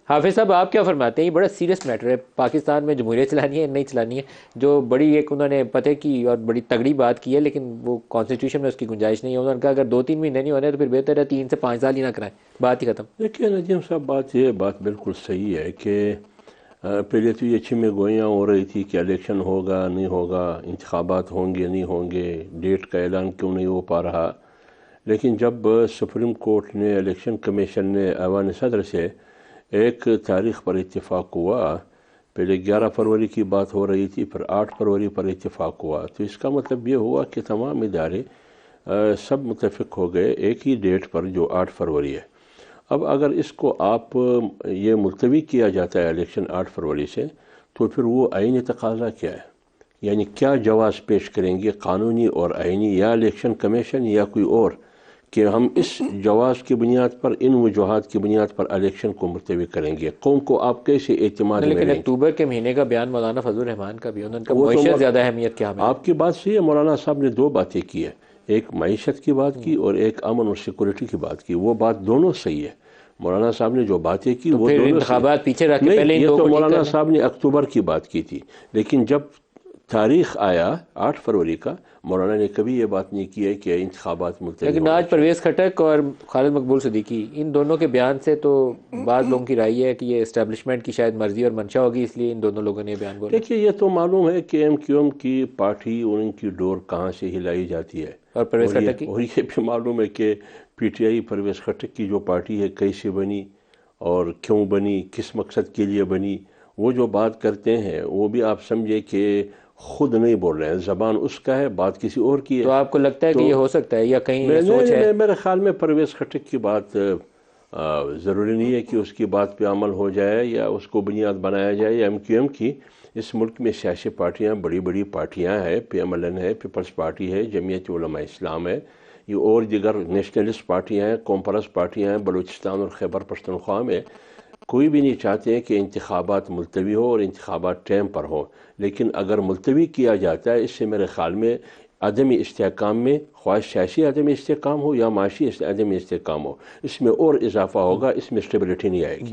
حافظ صاحب آپ کیا فرماتے ہیں؟ یہ بڑا سیریس میٹر ہے، پاکستان میں جمہوریت چلانی ہے نہیں چلانی ہے، جو بڑی ایک انہوں نے پتہ کی اور بڑی تگڑی بات کی ہے، لیکن وہ کانسٹیٹیوشن میں اس کی گنجائش نہیں ہے۔ انہوں نے کہا اگر 2-3 مہینے نہیں ہونے تو پھر بہتر ہے 3 سے 5 سال ہی نہ کرائیں، بات ہی ختم۔ دیکھیے نجیم صاحب، بات بالکل صحیح ہے کہ پہلے تو یہ چھمے گوئیاں ہو رہی تھی کہ الیکشن ہوگا نہیں ہوگا، انتخابات ہوں گے نہیں ہوں گے، ڈیٹ کا اعلان کیوں نہیں ہو پا رہا۔ لیکن جب سپریم کورٹ نے، الیکشن کمیشن نے ایوان صدر سے ایک تاریخ پر اتفاق ہوا، پہلے 11 فروری کی بات ہو رہی تھی، پھر 8 فروری پر اتفاق ہوا، تو اس کا مطلب یہ ہوا کہ تمام ادارے سب متفق ہو گئے ایک ہی ڈیٹ پر جو 8 فروری ہے۔ اب اگر اس کو آپ یہ ملتوی کیا جاتا ہے الیکشن 8 فروری سے، تو پھر وہ آئینی تقاضا کیا ہے؟ یعنی کیا جواز پیش کریں گے قانونی اور آئینی، یا الیکشن کمیشن یا کوئی اور، کہ ہم اس جواز کی بنیاد پر، ان وجوہات کی بنیاد پر الیکشن کو ملتوی کریں گے؟ قوم کو آپ کیسے اعتماد میں لیکن لیں گے؟ اکتوبر کے مہینے کا بیان مولانا فضل الرحمان کا بھی، انہوں نے کہا وہ تو معیشت زیادہ اہمیت کیا ہمیں۔ آپ کی بات صحیح ہے، مولانا صاحب نے 2 باتیں کی ہے، ایک معیشت کی بات کی اور ایک امن اور سیکورٹی کی بات کی، وہ بات دونوں صحیح ہے۔ مولانا صاحب نے جو باتیں کی تو وہ پھر دونوں صحیح انتخابات پیچھے رکھ کے نہیں، پہلے ان یہ دو تو کو ٹھیک مولانا کرنا۔ صاحب نے اکتوبر کی بات کی تھی، لیکن جب تاریخ آیا 8 فروری کا، مولانا نے کبھی یہ بات نہیں کی ہے کہ انتخابات ملتوی لیکن ہونے آج چاہیے۔ پرویز خٹک اور خالد مقبول صدیقی، ان دونوں کے بیان سے تو بعض لوگوں کی رائے ہے کہ یہ اسٹیبلشمنٹ کی شاید مرضی اور منشا ہوگی، اس لیے ان دونوں لوگوں نے یہ بیان بولا۔ دیکھیے، یہ تو معلوم ہے کہ ایم کیو ایم کی پارٹی اور ان کی ڈور کہاں سے ہلائی جاتی ہے، اور پرویز خٹک کی اور یہ بھی معلوم ہے کہ P T I Pervez Khattak کی جو پارٹی ہے کیسے بنی اور کیوں بنی، کس مقصد کے لیے بنی۔ وہ جو بات کرتے ہیں وہ بھی آپ سمجھے کہ خود نہیں بول رہے ہیں، زبان اس کا ہے، بات کسی اور کی ہے۔ تو آپ کو لگتا ہے کہ تو یہ ہو سکتا ہے یا کہیں یہ میں سوچ ہے؟ میرے خیال میں پرویز خٹک کی بات ضروری نہیں ہے کہ اس کی بات پہ عمل ہو جائے یا اس کو بنیاد بنایا جائے، یا ایم کیو ایم کی۔ اس ملک میں سیاسی پارٹیاں بڑی بڑی پارٹیاں ہیں، پی ایم ایل این ہے، پیپلز پارٹی ہے، جمعیت علماء اسلام ہے، یہ اور دیگر نیشنلسٹ پارٹیاں ہیں، قوم پرست پارٹیاں ہیں بلوچستان اور خیبر پختونخوا میں۔ کوئی بھی نہیں چاہتے ہیں کہ انتخابات ملتوی ہو اور انتخابات ٹائم پر ہو، لیکن اگر ملتوی کیا جاتا ہے، اس سے میرے خیال میں عدمی استحکام میں، خواہ سیاسی عدمی استحکام ہو یا معاشی عدمی استحکام ہو، اس میں اور اضافہ ہوگا، اس میں اسٹیبلٹی نہیں آئے گی۔